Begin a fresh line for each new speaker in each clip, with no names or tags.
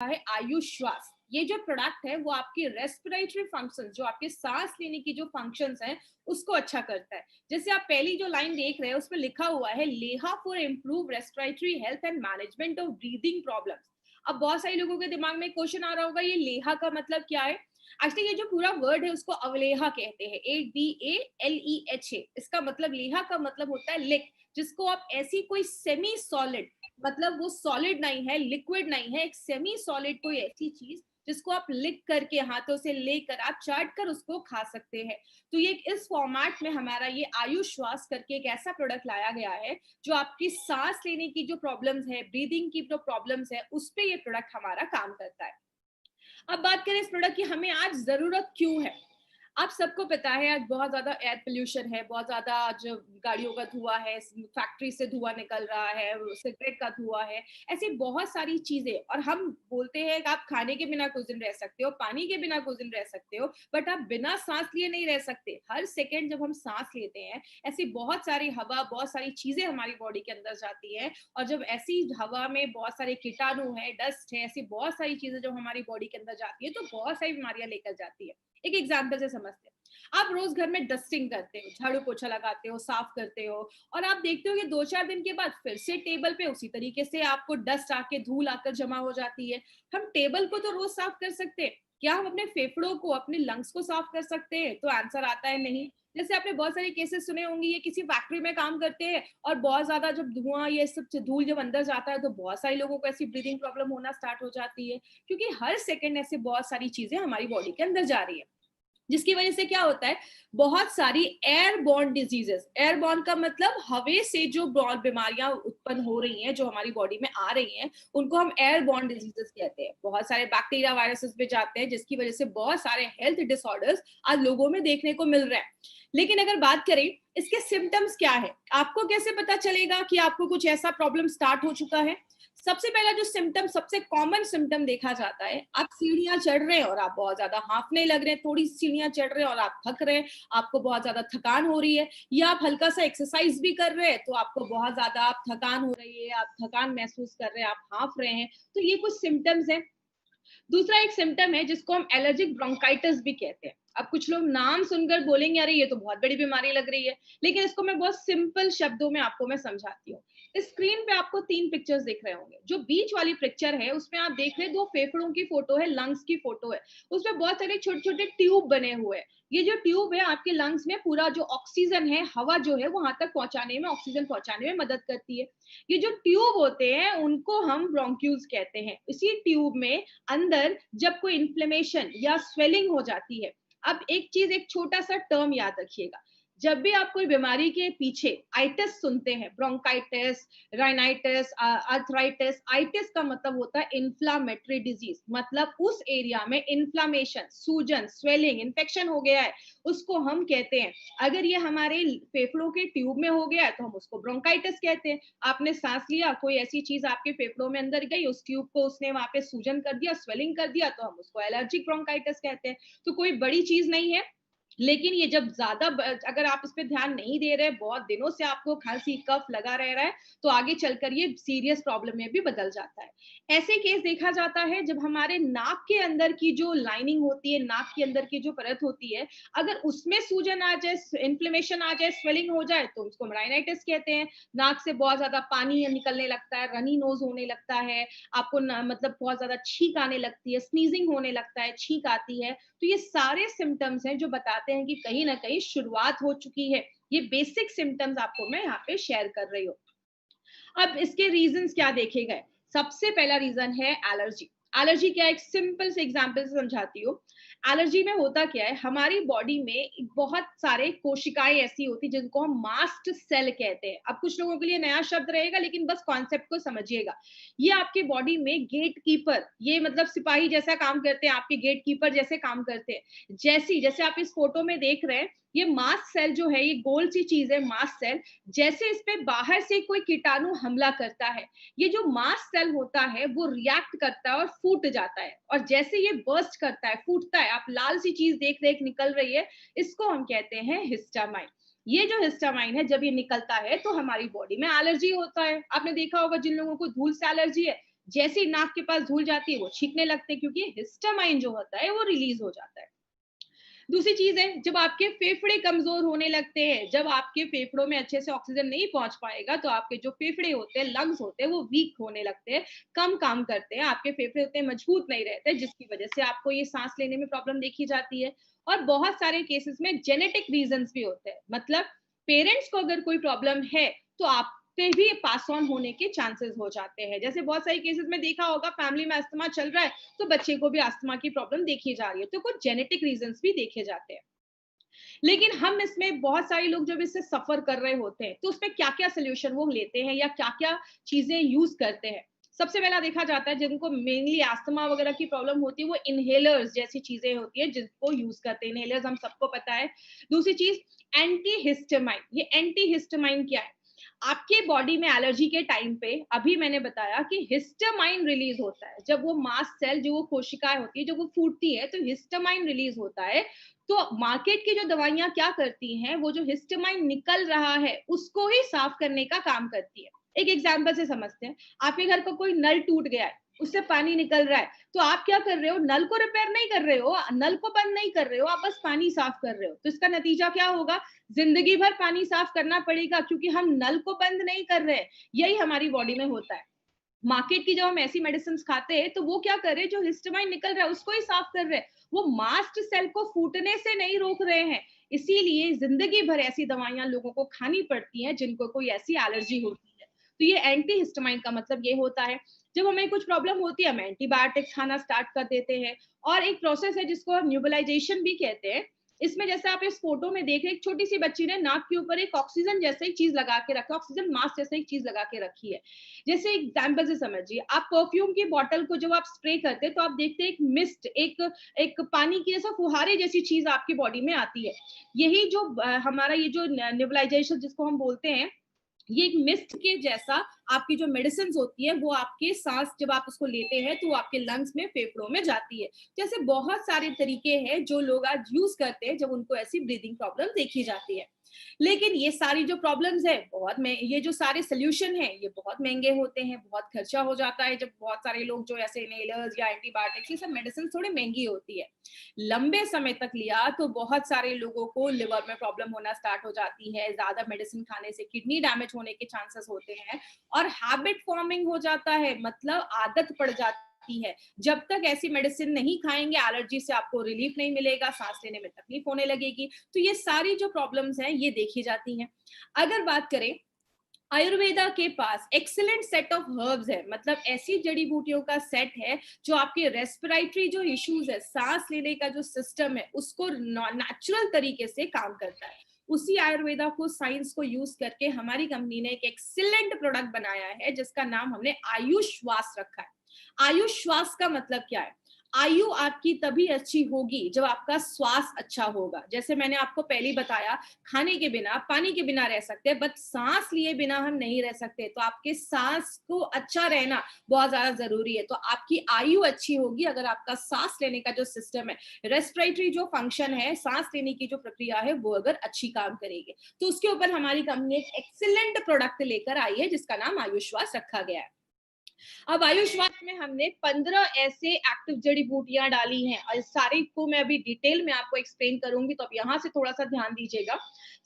है आयुष श्वास। ये जो प्रोडक्ट है वो आपकी रेस्पिरेटरी फंक्शंस, जो आपके सांस लेने की जो फंक्शंस हैं, उसको अच्छा करता है। जैसे आप पहली जो लाइन देख रहे हैं उसमें लिखा हुआ है लेहा for improve respiratory health and management of breathing problems. अब बहुत सारे लोगों के दिमाग में क्वेश्चन आ रहा होगा, ये लेहा का मतलब क्या है? एक्चुअली ये जो पूरा वर्ड है उसको अवलेहा कहते हैं, ADALEHA। इसका मतलब लेहा का मतलब होता है लिक, जिसको आप ऐसी कोई सेमी सॉलिड, मतलब वो सॉलिड नहीं है, लिक्विड नहीं है, एक सेमी सॉलिड कोई ऐसी चीज जिसको आप लिक करके हाथों से लेकर आप चाट कर उसको खा सकते हैं। तो ये इस फॉर्मेट में हमारा ये आयुष श्वास करके एक ऐसा प्रोडक्ट लाया गया है जो आपकी सांस लेने की जो प्रॉब्लम्स है, ब्रीदिंग की जो प्रॉब्लम्स है, उस पे ये प्रोडक्ट हमारा काम करता है। अब बात करें इस प्रोडक्ट की हमें आज जरूरत क्यों है। आप सबको पता है आज बहुत ज्यादा एयर पोल्यूशन है, बहुत ज्यादा आज गाड़ियों का धुआं है, फैक्ट्री से धुआं निकल रहा है, सिगरेट का धुआं है, ऐसी बहुत सारी चीजें। और हम बोलते हैं कि आप खाने के बिना कुछ दिन रह सकते हो, पानी के बिना कुछ दिन रह सकते हो, बट आप बिना सांस लिए नहीं रह सकते। हर सेकेंड जब हम सांस लेते हैं, ऐसी बहुत सारी हवा, बहुत सारी चीजें हमारी बॉडी के अंदर जाती है। और जब ऐसी हवा में बहुत सारे कीटाणु है, डस्ट है, ऐसी बहुत सारी चीजें जब हमारी बॉडी के अंदर जाती है तो बहुत सारी बीमारियां लेकर जाती है। एक एग्जाम्पल से समझते हैं। आप रोज घर में डस्टिंग करते हो, झाड़ू पोछा लगाते हो, साफ करते हो, और आप देखते हो कि 2-4 दिन के बाद फिर से टेबल पे उसी तरीके से आपको डस्ट आके, धूल आकर जमा हो जाती है। हम टेबल को तो रोज साफ कर सकते हैं, क्या हम अपने फेफड़ों को, अपने लंग्स को साफ कर सकते हैं? तो आंसर आता है नहीं। जैसे आपने बहुत सारे केसेस सुने होंगे, ये किसी फैक्ट्री में काम करते हैं और बहुत ज्यादा जब धुआं, ये सब धूल जब अंदर जाता है तो बहुत सारे लोगों को ऐसी ब्रीदिंग प्रॉब्लम होना स्टार्ट हो जाती है, क्योंकि हर सेकंड ऐसे बहुत सारी चीजें हमारी बॉडी के अंदर जा रही है, जिसकी वजह से क्या होता है, बहुत सारी एयरबॉर्न डिजीजेस। एयरबॉर्न का मतलब हवा से जो बीमारियां उत्पन्न हो रही हैं, जो हमारी बॉडी में आ रही हैं, उनको हम एयरबॉर्न डिजीजेस कहते हैं। बहुत सारे बैक्टीरिया, वायरसेस में जाते हैं, जिसकी वजह से बहुत सारे हेल्थ डिसऑर्डर्स आज लोगों में देखने को मिल रहे हैं। लेकिन अगर बात करें इसके सिम्टम्स क्या है, आपको कैसे पता चलेगा कि आपको कुछ ऐसा प्रॉब्लम स्टार्ट हो चुका है? सबसे पहला जो सिम्टम, सबसे कॉमन सिम्टम देखा जाता है, आप सीढ़ियां चढ़ रहे हैं और आप बहुत ज्यादा हांफने लग रहे हैं, थोड़ी सीढ़ियां चढ़ रहे हैं और आप थक रहे हैं, आपको बहुत ज्यादा थकान हो रही है, या आप हल्का सा एक्सरसाइज भी कर रहे हैं तो आपको बहुत ज्यादा आप थकान हो रही है, आप थकान महसूस कर रहे हैं, आप हांफ रहे हैं। तो ये कुछ सिम्टम्स हैं। दूसरा एक सिम्टम है जिसको हम एलर्जिक ब्रोंकाइटिस भी कहते हैं। अब कुछ लोग नाम सुनकर बोलेंगे अरे ये तो बहुत बड़ी बीमारी लग रही है, लेकिन इसको मैं बहुत सिंपल शब्दों में आपको मैं समझाती हूँ। इस स्क्रीन पे आपको 3 पिक्चर्स दिख रहे होंगे। जो बीच वाली पिक्चर है उसमें आप देख रहे हैं 2 फेफड़ों की फोटो है, लंग्स की फोटो है। उसमें बहुत सारे छोटे छोटे ट्यूब बने हुए हैं। ये जो ट्यूब है आपके लंग्स में पूरा जो ऑक्सीजन है, हवा जो है वहां तक पहुंचाने में, ऑक्सीजन पहुंचाने में मदद करती है। ये जो ट्यूब होते हैं उनको हम ब्रोंक्यूल्स कहते हैं। इसी ट्यूब में अंदर जब कोई इन्फ्लेमेशन या स्वेलिंग हो जाती है, अब एक चीज, एक छोटा सा टर्म याद रखिएगा, जब भी आप कोई बीमारी के पीछे आइटिस सुनते हैं, ब्रोंकाइटिस, राइनाइटिस, आर्थराइटिस, आइटिस का मतलब होता है इन्फ्लामेटरी डिजीज, मतलब उस एरिया में इन्फ्लामेशन, सूजन, स्वेलिंग, इन्फेक्शन हो गया है, उसको हम कहते हैं। अगर ये हमारे फेफड़ों के ट्यूब में हो गया है तो हम उसको ब्रोंकाइटिस कहते हैं। आपने सांस लिया, कोई ऐसी चीज आपके फेफड़ों में अंदर गई, उस ट्यूब को उसने वहां पे सूजन कर दिया, स्वेलिंग कर दिया, तो हम उसको एलर्जिक ब्रोंकाइटिस कहते हैं। तो कोई बड़ी चीज नहीं है, लेकिन ये जब ज्यादा अगर आप इस पे ध्यान नहीं दे रहे, बहुत दिनों से आपको खांसी कफ लगा रह रहा है, तो आगे चलकर ये सीरियस प्रॉब्लम में भी बदल जाता है। ऐसे केस देखा जाता है जब हमारे नाक के अंदर की जो लाइनिंग होती है, नाक के अंदर की जो परत होती है, अगर उसमें सूजन आ जाए, इन्फ्लेमेशन आ जाए, स्वेलिंग हो जाए, तो उसको राइनाइटिस कहते हैं। नाक से बहुत ज्यादा पानी निकलने लगता है, रनी नोज होने लगता है, आपको मतलब बहुत ज्यादा छींक आने लगती है, स्नीजिंग होने लगता है, छींक आती है। तो ये सारे सिम्टम्स हैं जो बताते हैं कि कहीं ना कहीं शुरुआत हो चुकी है। ये बेसिक सिम्टम्स आपको मैं यहाँ पे शेयर कर रही हूँ। अब इसके रीजंस क्या देखे गए? सबसे पहला रीजन है एलर्जी। एलर्जी क्या है, एक सिंपल से एग्जांपल से समझाती हूँ। एलर्जी में होता क्या है, हमारी बॉडी में बहुत सारे कोशिकाएं ऐसी होती जिनको हम मास्ट सेल कहते हैं। अब कुछ लोगों के लिए नया शब्द रहेगा, लेकिन बस कॉन्सेप्ट को समझिएगा। ये आपके बॉडी में गेट कीपर, ये मतलब सिपाही जैसा काम करते हैं, आपके गेट कीपर जैसे काम करते हैं। जैसे आप इस फोटो में देख रहे हैं, ये मास्ट सेल जो है, ये गोल सी चीज है मास्ट सेल। जैसे इस पे बाहर से कोई कीटाणु हमला करता है, ये जो मास्ट सेल होता है वो रिएक्ट करता है और फूट जाता है। और जैसे ये बर्स्ट करता है, फूटता है, आप लाल सी चीज देख रहे निकल रही है, इसको हम कहते हैं हिस्टामाइन। ये जो हिस्टामाइन है, जब ये निकलता है तो हमारी बॉडी में एलर्जी होता है। आपने देखा होगा जिन लोगों को धूल से एलर्जी है, जैसे ही नाक के पास धूल जाती है वो छींकने लगते हैं, क्योंकि हिस्टामाइन जो होता है वो रिलीज हो जाता है। दूसरी चीज है, जब आपके फेफड़े कमजोर होने लगते हैं, जब आपके फेफड़ों में अच्छे से ऑक्सीजन नहीं पहुंच पाएगा, तो आपके जो फेफड़े होते हैं, लंग्स होते हैं, वो वीक होने लगते हैं, कम काम करते हैं, आपके फेफड़े उतने मजबूत नहीं रहते, जिसकी वजह से आपको ये सांस लेने में प्रॉब्लम देखी जाती है। और बहुत सारे केसेस में जेनेटिक रीजंस भी होते हैं, मतलब पेरेंट्स को अगर कोई प्रॉब्लम है तो आप पे भी पास ऑन होने के चांसेस हो जाते हैं। जैसे बहुत सारे केसेस में देखा होगा, फैमिली में अस्थमा चल रहा है तो बच्चे को भी अस्थमा की प्रॉब्लम देखी जा रही है, तो कुछ जेनेटिक रीजंस भी देखे जाते हैं। लेकिन हम इसमें बहुत सारे लोग जब इससे सफर कर रहे होते हैं तो उसमें क्या क्या सोल्यूशन वो लेते हैं या क्या क्या चीजें यूज करते हैं। सबसे पहला देखा जाता है, जिनको मेनली अस्थमा वगैरह की प्रॉब्लम होती है, वो इनहेलर्स जैसी चीजें होती है जिनको यूज करते हैं। इनहेलर्स हम सबको पता है। दूसरी चीज, एंटी हिस्टामाइन। ये एंटी हिस्टामाइन क्या है? आपके बॉडी में एलर्जी के टाइम पे, अभी मैंने बताया कि हिस्टामाइन रिलीज होता है, जब वो मास्ट सेल, जो वो कोशिकाएं होती है, जब वो फूटती है तो हिस्टामाइन रिलीज होता है। तो मार्केट की जो दवाइयां क्या करती हैं, वो जो हिस्टामाइन निकल रहा है उसको ही साफ करने का काम करती है। एक एग्जांपल से समझते हैं, आपके घर का कोई नल टूट गया है, उससे पानी निकल रहा है, तो आप क्या कर रहे हो? नल को रिपेयर नहीं कर रहे हो, नल को बंद नहीं कर रहे हो, आप बस पानी साफ कर रहे हो। तो इसका नतीजा क्या होगा? जिंदगी भर पानी साफ करना पड़ेगा, क्योंकि हम नल को बंद नहीं कर रहे हैं। यही हमारी बॉडी में होता है। मार्केट की जब हम ऐसी मेडिसिन खाते हैं तो वो क्या कर रहे हैं? जो हिस्टामाइन निकल रहा है उसको ही साफ कर रहे हैं, वो मास्ट सेल को फूटने से नहीं रोक रहे हैं। इसीलिए जिंदगी भर ऐसी दवाइयां लोगों को खानी पड़ती हैं जिनको कोई ऐसी एलर्जी होती है। तो ये एंटी हिस्टामाइन का मतलब ये होता है। जब हमें कुछ प्रॉब्लम होती है, हम एंटीबायोटिक्स खाना स्टार्ट कर देते हैं। और एक प्रोसेस है जिसको हम न्यूबलाइजेशन भी कहते हैं। इसमें जैसे आप इस फोटो में देख रहे हैं, एक छोटी सी बच्ची ने नाक के ऊपर एक ऑक्सीजन जैसा ही चीज लगा के रखा, ऑक्सीजन मास्क जैसा एक चीज लगा के रखी है। जैसे एग्जाम्पल से समझिए, आप परफ्यूम की बॉटल को जब आप स्प्रे करते हैं तो आप देखते हैं एक मिस्ट, एक पानी की जैसा फुहारे जैसी चीज आपकी बॉडी में आती है। यही जो हमारा ये जो नेबुलाइजेशन जिसको हम बोलते हैं, ये एक मिस्ट के जैसा आपकी जो मेडिसिन होती है, वो आपके सांस जब आप उसको लेते हैं तो वो आपके लंग्स में, फेफड़ों में जाती है। जैसे बहुत सारे तरीके हैं जो लोग आज यूज करते हैं जब उनको ऐसी ब्रीदिंग प्रॉब्लम देखी जाती है। लेकिन ये सारी जो प्रॉब्लम्स है, ये जो सारे सोल्यूशन है, ये बहुत महंगे होते हैं, बहुत खर्चा हो जाता है। जब बहुत सारे लोग जो ऐसे इनहेलर्स या एंटीबायोटिक्स, ये सब मेडिसिन थोड़ी महंगी होती है। लंबे समय तक लिया तो बहुत सारे लोगों को लिवर में प्रॉब्लम होना स्टार्ट हो जाती है, ज्यादा मेडिसिन खाने से किडनी डैमेज होने के चांसेस होते हैं, और हैबिट फॉर्मिंग हो जाता है, मतलब आदत पड़ जाती है। जब तक ऐसी मेडिसिन नहीं खाएंगे, एलर्जी से आपको रिलीफ नहीं मिलेगा, सांस लेने में तकलीफ होने लगेगी। तो ये सारी जो प्रॉब्लम्स हैं ये देखी जाती हैं। अगर बात करें, आयुर्वेदा के पास एक्सीलेंट सेट ऑफ हर्ब्स है, मतलब ऐसी जड़ी बूटियों का सेट है जो आपके रेस्पिरेटरी जो इश्यूज है, सांस लेने का जो सिस्टम है, उसको नेचुरल तरीके से काम करता है। उसी आयुर्वेदा को, साइंस को यूज करके हमारी कंपनी ने एक एक्सीलेंट प्रोडक्ट बनाया है जिसका नाम हमने आयुष श्वास रखा है। आयुष श्वास का मतलब क्या है? आयु आपकी तभी अच्छी होगी जब आपका श्वास अच्छा होगा। जैसे मैंने आपको पहले बताया, खाने के बिना, पानी के बिना रह सकते हैं, बट सांस लिए बिना हम नहीं रह सकते। तो आपके सांस को अच्छा रहना बहुत ज्यादा जरूरी है। तो आपकी आयु अच्छी होगी अगर आपका सांस लेने का जो सिस्टम है, रेस्पिरेटरी जो फंक्शन है, सांस लेने की जो प्रक्रिया है, वो अगर अच्छी काम करेगी। तो उसके ऊपर हमारी कंपनी एक एक्सीलेंट प्रोडक्ट लेकर आई है जिसका नाम आयुष श्वास रखा गया है। अब आयुष श्वास में हमने 15 ऐसे एक्टिव जड़ी बूटियां डाली हैं, और सारी को मैं अभी डिटेल में आपको एक्सप्लेन करूंगी, तो अब यहाँ से थोड़ा सा ध्यान दीजिएगा।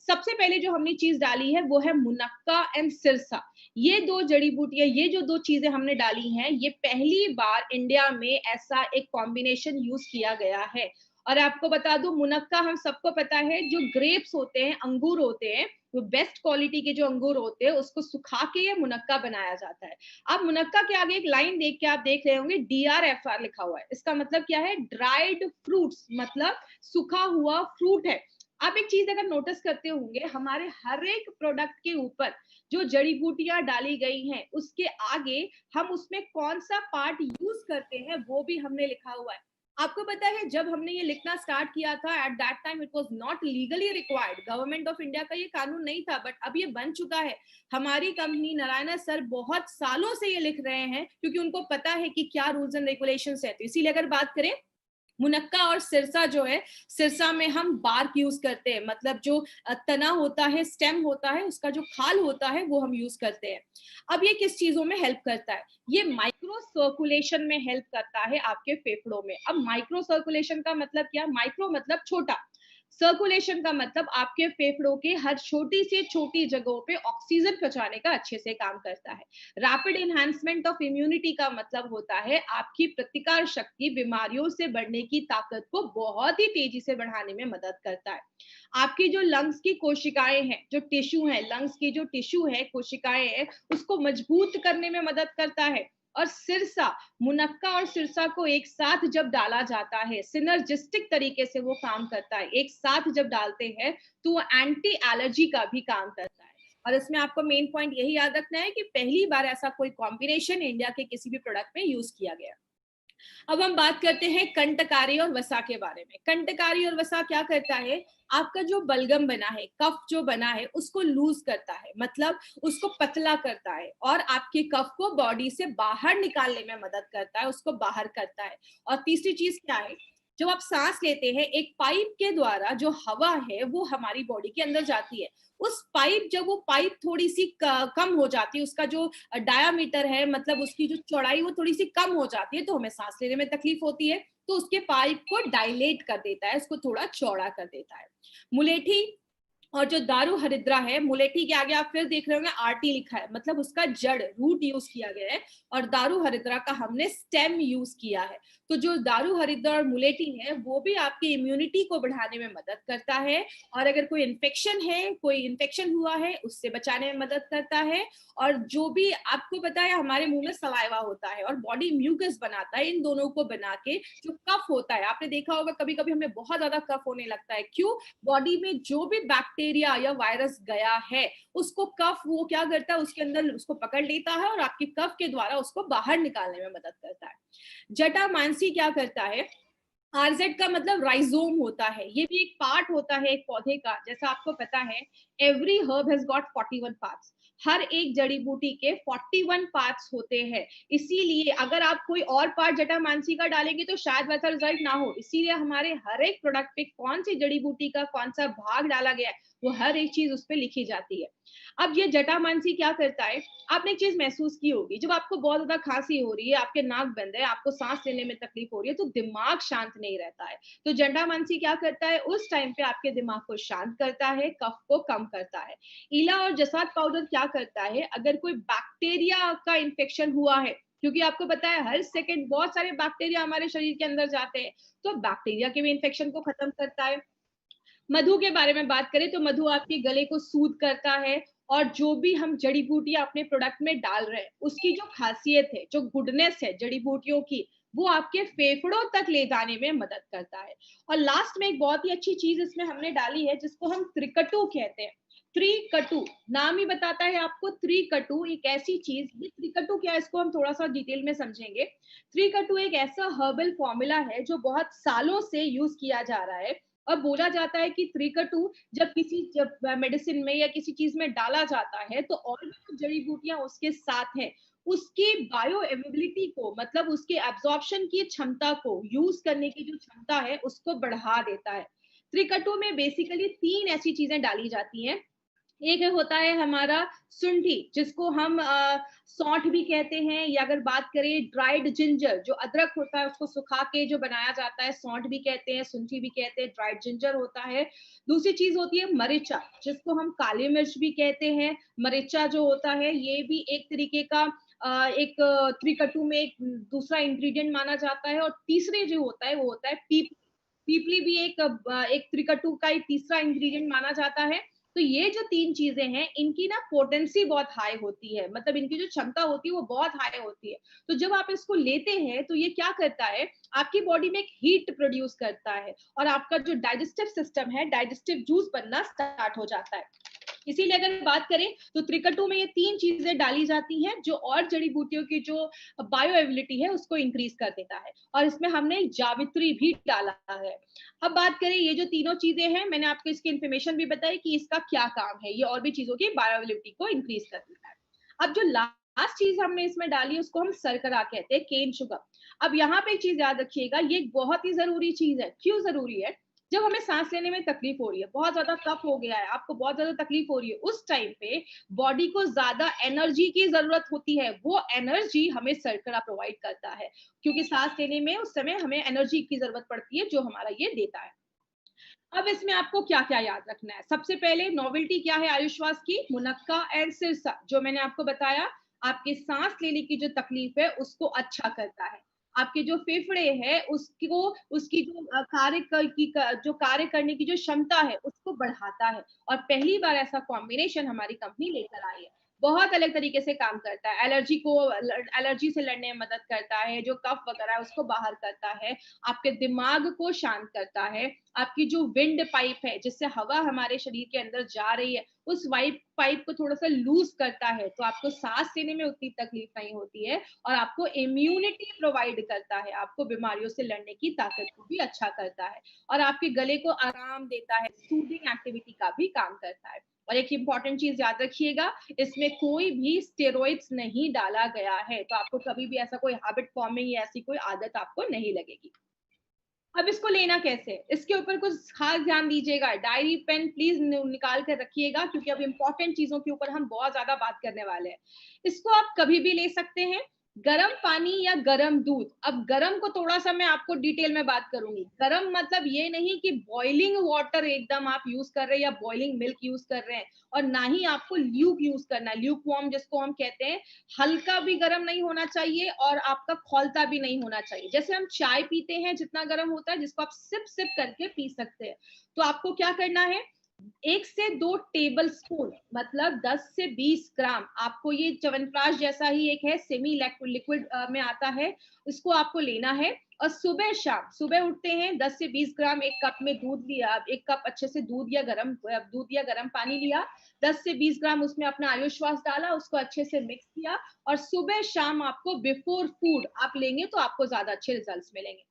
सबसे पहले जो हमने चीज डाली है वो है मुनक्का एंड सिरसा। ये दो जड़ी बूटियां, ये जो दो चीजें हमने डाली हैं, ये पहली बार इंडिया में ऐसा एक कॉम्बिनेशन यूज किया गया है। और आपको बता दूं, मुनक्का हम सबको पता है, जो ग्रेप्स होते हैं, अंगूर होते हैं, वो बेस्ट क्वालिटी के जो अंगूर होते हैं उसको सुखा के ये मुनक्का बनाया जाता है। अब मुनक्का के आगे एक लाइन देख के आप देख रहे होंगे, DRFR लिखा हुआ है। इसका मतलब क्या है? ड्राइड फ्रूट्स, मतलब सूखा हुआ फ्रूट है। आप एक चीज अगर नोटिस करते होंगे, हमारे हर एक प्रोडक्ट के ऊपर जो जड़ी बूटियां डाली गई हैं, उसके आगे हम उसमें कौन सा पार्ट यूज करते हैं वो भी हमने लिखा हुआ है। आपको पता है, जब हमने ये लिखना स्टार्ट किया था, at that time it was not legally required, government of India का ये कानून नहीं था, बट अब ये बन चुका है। हमारी कंपनी नारायणा सर बहुत सालों से ये लिख रहे हैं क्योंकि उनको पता है कि क्या रूल्स एंड रेगुलेशंस है। तो इसीलिए अगर बात करें, मुनक्का और सिरसा जो है, सिरसा में हम बार्क यूज करते हैं, मतलब जो तना होता है, स्टेम होता है, उसका जो खाल होता है वो हम यूज करते हैं। अब ये किस चीजों में हेल्प करता है? ये माइक्रो सर्कुलेशन में हेल्प करता है आपके फेफड़ों में। अब माइक्रो सर्कुलेशन का मतलब क्या? माइक्रो मतलब छोटा, सर्कुलेशन का मतलब आपके फेफड़ों के हर छोटी से छोटी जगहों पे ऑक्सीजन पहुंचाने का अच्छे से काम करता है। रैपिड एनहांसमेंट ऑफ इम्यूनिटी का मतलब होता है आपकी प्रतिकार शक्ति बीमारियों से बढ़ने की ताकत को बहुत ही तेजी से बढ़ाने में मदद करता है। आपकी जो लंग्स की कोशिकाएं हैं, जो टिश्यू है, लंग्स की जो टिश्यू है, कोशिकाएं हैं, उसको मजबूत करने में मदद करता है। और सिरसा, मुनक्का और सिरसा को एक साथ जब डाला जाता है, सिनर्जिस्टिक तरीके से वो काम करता है, एक साथ जब डालते हैं तो वो एंटी एलर्जी का भी काम करता है। और इसमें आपको मेन पॉइंट यही याद रखना है कि पहली बार ऐसा कोई कॉम्बिनेशन इंडिया के किसी भी प्रोडक्ट में यूज किया गया। अब हम बात करते हैं कंटकारी और वसा के बारे में। कंटकारी और वसा क्या करता है? आपका जो बलगम बना है, कफ जो बना है, उसको लूज करता है, मतलब उसको पतला करता है, और आपके कफ को बॉडी से बाहर निकालने में मदद करता है, उसको बाहर करता है। और तीसरी चीज क्या है? जब आप सांस लेते हैं, एक पाइप के द्वारा जो हवा है वो हमारी बॉडी के अंदर जाती है। उस पाइप, जब वो पाइप थोड़ी सी कम हो जाती है, उसका जो डायामीटर है, मतलब उसकी जो चौड़ाई, वो थोड़ी सी कम हो जाती है, तो हमें सांस लेने में तकलीफ होती है। तो उसके पाइप को डायलेट कर देता है, उसको थोड़ा चौड़ा कर देता है। मुलेठी और जो दारू हरिद्रा है, मुलेठी के आगे आप फिर देख रहे होंगे आरटी लिखा है, मतलब उसका जड़, रूट यूज किया गया है, और दारू हरिद्रा का हमने स्टेम यूज किया है। तो जो दारू हरिद्रा और मुलेठी है वो भी आपकी इम्यूनिटी को बढ़ाने में मदद करता है, और अगर कोई इन्फेक्शन है, कोई इन्फेक्शन हुआ है, उससे बचाने में मदद करता है। और जो भी आपको पता है, हमारे मुंह में सलाइवा होता है और बॉडी म्यूकस बनाता है, इन दोनों को बना के जो कफ होता है, आपने देखा होगा कभी कभी हमें बहुत ज्यादा कफ होने लगता है, क्यों? बॉडी में जो भी बैक्टीरिया या वायरस गया है, उसको कफ वो क्या करता है, उसके अंदर उसको पकड़ लेता है और आपके कफ के द्वारा उसको बाहर निकालने में मदद करता है। जटामांसी क्या करता है? आरजेड का मतलब राइजोम होता है, ये भी एक पार्ट होता है एक पौधे का। जैसा आपको पता है, every herb has got 41 parts. हर एक जड़ी बूटी के 41 पार्ट्स होते हैं। इसीलिए अगर आप कोई और पार्ट जटामांसी का डालेंगे तो शायद वैसा रिजल्ट ना हो। इसीलिए हमारे हर एक प्रोडक्ट पे कौन सी जड़ी बूटी का कौन सा भाग डाला गया है, वो हर एक चीज उस पर लिखी जाती है। अब ये जटामांसी क्या करता है? आपने एक चीज महसूस की होगी, जब आपको बहुत ज्यादा खांसी हो रही है, आपके नाक बंद है, आपको सांस लेने में तकलीफ हो रही है, तो दिमाग शांत नहीं रहता है। तो जटामांसी क्या करता है? उस टाइम पे आपके दिमाग को शांत करता है, कफ को कम करता है। इला और जसात पाउडर क्या करता है? अगर कोई बैक्टीरिया का इन्फेक्शन हुआ है, क्योंकि आपको पता है हर सेकंड बहुत सारे बैक्टीरिया हमारे शरीर के अंदर जाते हैं, तो बैक्टीरिया के भी इन्फेक्शन को खत्म करता है। मधु के बारे में बात करें तो मधु आपके गले को सूद करता है, और जो भी हम जड़ी बूटियां अपने प्रोडक्ट में डाल रहे हैं, उसकी जो खासियत है, जो गुडनेस है जड़ी बूटियों की, वो आपके फेफड़ों तक ले जाने में मदद करता है। और लास्ट में एक बहुत ही अच्छी चीज इसमें हमने डाली है, जिसको हम त्रिकटु कहते हैं। त्रिकटु नाम ही बताता है आपको। त्रिकटु एक ऐसी चीज, ये त्रिकटु क्या है, इसको हम थोड़ा सा डिटेल में समझेंगे। त्रिकटु एक ऐसा हर्बल फॉर्मूला है जो बहुत सालों से यूज किया जा रहा है। और बोला जाता है कि त्रिकटु जब मेडिसिन में या किसी चीज में डाला जाता है, तो और भी जो जड़ी बूटियां उसके साथ हैं, उसकी बायो अवेलेबिलिटी को, मतलब उसके एब्जॉर्प्शन की क्षमता को, यूज करने की जो क्षमता है, उसको बढ़ा देता है। त्रिकटु में बेसिकली 3 ऐसी चीजें डाली जाती हैं। एक होता है हमारा सुंठी, जिसको हम सौंठ भी कहते हैं, या अगर बात करें ड्राइड जिंजर, जो अदरक होता है उसको सुखा के जो बनाया जाता है, सौंठ भी कहते हैं, सुंठी भी कहते हैं, ड्राइड जिंजर होता है। दूसरी चीज होती है मरीचा, जिसको हम काली मिर्च भी कहते हैं। मरीचा जो होता है, ये भी एक तरीके का एक त्रिकटु में एक दूसरा इंग्रेडिएंट माना जाता है। और तीसरे जो होता है वो होता है पीपली। पीपली भी एक त्रिकटु का एक तीसरा इंग्रेडिएंट माना जाता है। तो ये जो 3 चीजें हैं, इनकी ना पोटेंसी बहुत हाई होती है, मतलब इनकी जो क्षमता होती है वो बहुत हाई होती है। तो जब आप इसको लेते हैं तो ये क्या करता है, आपकी बॉडी में एक हीट प्रोड्यूस करता है, और आपका जो डाइजेस्टिव सिस्टम है, डाइजेस्टिव जूस बनना स्टार्ट हो जाता है। इसीलिए अगर बात करें तो त्रिकटु में ये 3 चीजें डाली जाती हैं, जो और जड़ी बूटियों की जो बायो एबिलिटी है उसको इंक्रीज कर देता है। और इसमें हमने जावित्री भी डाला है। अब बात करें, ये जो तीनों चीजें हैं, मैंने आपको इसकी इन्फॉर्मेशन भी बताई कि इसका क्या काम है, ये और भी चीजों की बायो एबिलिटी को इंक्रीज कर देता है। अब जो लास्ट चीज हमने इसमें डाली उसको हम शर्करा कहते हैं, केन शुगर। अब यहाँ पे एक चीज याद रखिएगा, ये बहुत ही जरूरी चीज है। क्यों जरूरी है? जब हमें सांस लेने में तकलीफ हो रही है, बहुत ज्यादा कफ हो गया है, आपको बहुत ज्यादा तकलीफ हो रही है, उस टाइम पे बॉडी को ज्यादा एनर्जी की जरूरत होती है। वो एनर्जी हमें शर्करा प्रोवाइड करता है, क्योंकि सांस लेने में उस समय हमें एनर्जी की जरूरत पड़ती है, जो हमारा ये देता है। अब इसमें आपको क्या क्या याद रखना है? सबसे पहले नोवेल्टी क्या है आयुश्वास की? मुनक्का एंड सिरसा, जो मैंने आपको बताया, आपके सांस लेने की जो तकलीफ है उसको अच्छा करता है। आपके जो फेफड़े हैं उसको, उसकी जो जो कार्य करने की जो क्षमता है उसको बढ़ाता है। और पहली बार ऐसा कॉम्बिनेशन हमारी कंपनी लेकर आई है। बहुत अलग तरीके से काम करता है। एलर्जी से लड़ने में मदद करता है, जो कफ वगैरह है उसको बाहर करता है, आपके दिमाग को शांत करता है, आपकी जो विंड पाइप है जिससे हवा हमारे शरीर के अंदर जा रही है, उस वाइप पाइप को थोड़ा सा लूज करता है, तो आपको सांस लेने में उतनी तकलीफ नहीं होती है। और आपको इम्यूनिटी प्रोवाइड करता है, आपको बीमारियों से लड़ने की ताकत को भी अच्छा करता है, और आपके गले को आराम देता है, सूदिंग एक्टिविटी का भी काम करता है। और एक इंपॉर्टेंट चीज याद रखिएगा, इसमें कोई भी स्टेरॉइड्स नहीं डाला गया है, तो आपको कभी भी ऐसा कोई हैबिट फॉर्मिंग या ऐसी कोई आदत आपको नहीं लगेगी। अब इसको लेना कैसे, इसके ऊपर कुछ खास ध्यान दीजिएगा। डायरी पेन प्लीज निकाल कर रखिएगा, क्योंकि अब इंपॉर्टेंट चीजों के ऊपर हम बहुत ज्यादा बात करने वाले हैं। इसको आप कभी भी ले सकते हैं, गरम पानी या गरम दूध। अब गरम को थोड़ा सा मैं आपको डिटेल में बात करूंगी। गरम मतलब ये नहीं कि बॉइलिंग वाटर एकदम आप यूज कर रहे हैं या बॉइलिंग मिल्क यूज कर रहे हैं, और ना ही आपको ल्यूक यूज करना है, ल्यूक वार्म जिसको हम कहते हैं। हल्का भी गर्म नहीं होना चाहिए और आपका खौलता भी नहीं होना चाहिए। जैसे हम चाय पीते हैं जितना गर्म होता है, जिसको आप सिप सिप करके पी सकते हैं, तो आपको क्या करना है, 1 से 2 टेबल स्पून, मतलब 10 से 20 ग्राम, आपको ये च्यवनप्राश जैसा ही एक है, सेमी लिक्विड में आता है, इसको आपको लेना है। और सुबह शाम, सुबह उठते हैं 10 से 20 ग्राम, एक कप में दूध लिया, एक कप अच्छे से दूध या गर्म पानी लिया, 10 से 20 ग्राम उसमें अपना आयुश्वास डाला, उसको अच्छे से मिक्स किया, और सुबह शाम आपको बिफोर फूड आप लेंगे तो आपको ज्यादा अच्छे रिजल्ट्स मिलेंगे।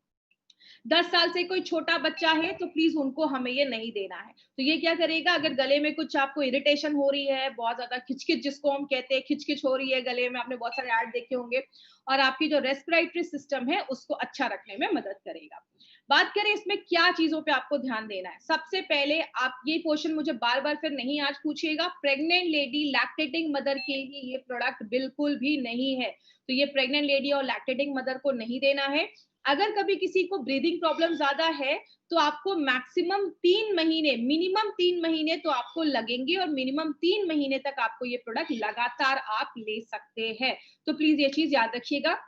10 साल से कोई छोटा बच्चा है तो प्लीज उनको हमें ये नहीं देना है। तो ये क्या करेगा, अगर गले में कुछ आपको इरिटेशन हो रही है, बहुत ज्यादा खिचखिच जिसको हम कहते हैं, खिचखिच हो रही है गले में, आपने बहुत सारे ऐड देखे होंगे, और आपकी जो रेस्पिरेटरी सिस्टम है उसको अच्छा रखने में मदद करेगा। बात करें इसमें क्या चीजों पे आपको ध्यान देना है, सबसे पहले आप ये क्वेश्चन मुझे बार बार फिर नहीं आज पूछिएगा, प्रेग्नेंट लेडी लैक्टेटिंग मदर के लिए ये प्रोडक्ट बिल्कुल भी नहीं है। तो ये प्रेग्नेंट लेडी और लैक्टेटिंग मदर को नहीं देना है। अगर कभी किसी को ब्रीदिंग प्रॉब्लम ज्यादा है, तो आपको मैक्सिमम 3 महीने, मिनिमम 3 महीने तो आपको लगेंगे, और मिनिमम 3 महीने तक आपको ये प्रोडक्ट लगातार आप ले सकते हैं। तो प्लीज ये चीज याद रखिएगा।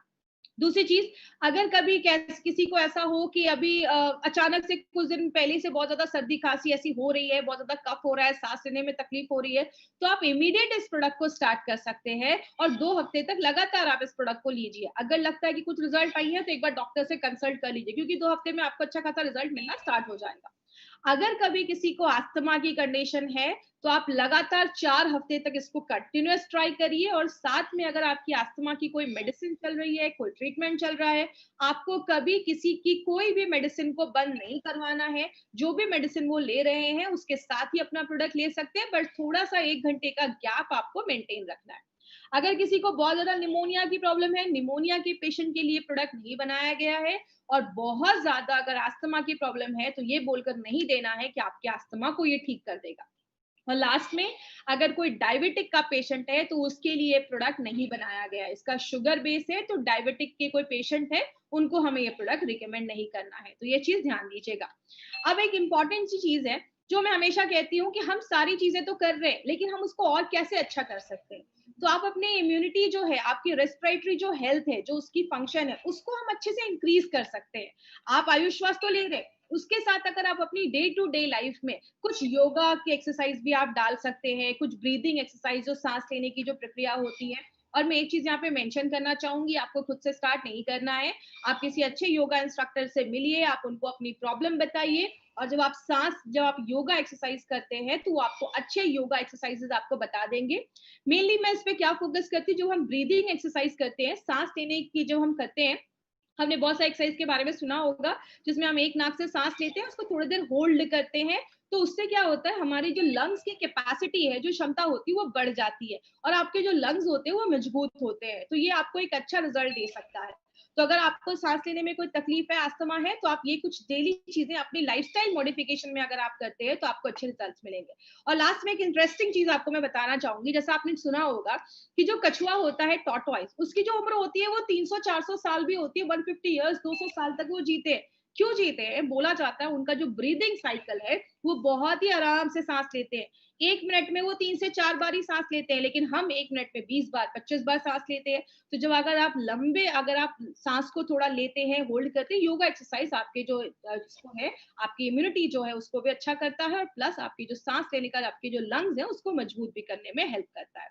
दूसरी चीज, अगर कभी किसी को ऐसा हो कि अभी अचानक से कुछ दिन पहले से बहुत ज्यादा सर्दी खांसी ऐसी हो रही है, बहुत ज्यादा कफ हो रहा है, सांस लेने में तकलीफ हो रही है, तो आप इमीडिएट इस प्रोडक्ट को स्टार्ट कर सकते हैं, और 2 हफ्ते तक लगातार आप इस प्रोडक्ट को लीजिए। अगर लगता है कि कुछ रिजल्ट आई है तो एक बार डॉक्टर से कंसल्ट कर लीजिए, क्योंकि 2 हफ्ते में आपको अच्छा खासा रिजल्ट मिलना स्टार्ट हो जाएगा। अगर कभी किसी को अस्थमा की कंडीशन है, तो आप लगातार 4 हफ्ते तक इसको कंटिन्यूअस ट्राई करिए, और साथ में अगर आपकी अस्थमा की कोई मेडिसिन चल रही है, कोई ट्रीटमेंट चल रहा है, आपको कभी किसी की कोई भी मेडिसिन को बंद नहीं करवाना है। जो भी मेडिसिन वो ले रहे हैं उसके साथ ही अपना प्रोडक्ट ले सकते हैं, बट थोड़ा सा 1 घंटे का गैप आपको मेंटेन रखना है। अगर किसी को बहुत ज्यादा निमोनिया की प्रॉब्लम है, निमोनिया के पेशेंट के लिए प्रोडक्ट नहीं बनाया गया है, और बहुत ज्यादा अगर अस्थमा की प्रॉब्लम है, तो ये बोलकर नहीं देना है कि आपके अस्थमा को ये ठीक कर देगा। और लास्ट में, अगर कोई डायबिटिक का पेशेंट है तो उसके लिए प्रोडक्ट नहीं बनाया गया है, इसका शुगर बेस है, तो डायबिटिक के कोई पेशेंट है उनको हमें ये प्रोडक्ट रिकमेंड नहीं करना है। तो ये चीज ध्यान दीजिएगा। अब एक इंपॉर्टेंट सी चीज है, जो मैं हमेशा कहती हूँ कि हम सारी चीजें तो कर रहे हैं, लेकिन हम उसको और कैसे अच्छा कर सकते हैं। तो आप अपने इम्यूनिटी जो है, आपकी रेस्पिरेटरी जो हेल्थ है, जो उसकी फंक्शन है, उसको हम अच्छे से इंक्रीज कर सकते हैं। आप आयुश्वास तो ले रहे हैं, उसके साथ अगर आप अपनी डे टू डे लाइफ में कुछ योगा की एक्सरसाइज भी आप डाल सकते हैं, कुछ ब्रीदिंग एक्सरसाइज, जो सांस लेने की जो प्रक्रिया होती है। और मैं एक चीज यहाँ पे मेंशन करना चाहूंगी, आपको खुद से स्टार्ट नहीं करना है, आप किसी अच्छे योगा इंस्ट्रक्टर से मिलिए, आप उनको अपनी प्रॉब्लम बताइए, और जब आप योगा एक्सरसाइज करते हैं तो वो आपको अच्छे योगा एक्सरसाइजेस आपको बता देंगे। मेनली मैं इस पे क्या फोकस करती हूँ, जो हम ब्रीदिंग एक्सरसाइज करते हैं, सांस लेने की जो हम करते हैं, हमने बहुत सारे एक्सरसाइज के बारे में सुना होगा, जिसमें हम एक नाक से सांस लेते हैं, उसको थोड़ी देर होल्ड करते हैं, तो उससे क्या होता है, हमारी जो लंग्स की कैपेसिटी है, जो क्षमता होती है, वो बढ़ जाती है और आपके जो लंग्स होते हैं, वो मजबूत होते हैं। तो ये आपको एक अच्छा रिजल्ट दे सकता है। तो अगर आपको सांस लेने में कोई तकलीफ है, अस्थमा है, तो आप ये कुछ डेली चीजें अपनी लाइफस्टाइल मॉडिफिकेशन में अगर आप करते हैं, तो आपको अच्छे रिजल्ट्स मिलेंगे। और लास्ट में एक इंटरेस्टिंग चीज आपको मैं बताना चाहूंगी, जैसा आपने सुना होगा कि जो कछुआ होता है टॉर्टोइस, उसकी जो उम्र होती है वो 300-400 साल भी होती है, 150 इयर्स, 200 साल तक वो जीते हैं। क्यों जीते हैं? बोला जाता है उनका जो ब्रीदिंग साइकिल है, वो बहुत ही आराम से सांस लेते हैं। 1 मिनट में वो 3 से 4 बार ही सांस लेते हैं, लेकिन हम 1 मिनट में 20 बार, 25 बार सांस लेते हैं। तो जब अगर आप सांस को थोड़ा लेते हैं, होल्ड करते हैं, योगा एक्सरसाइज आपके जो जिसको है, आपकी इम्यूनिटी जो है उसको भी अच्छा करता है, और प्लस आपकी जो सांस लेने का आपके जो लंग्स है उसको मजबूत भी करने में हेल्प करता है।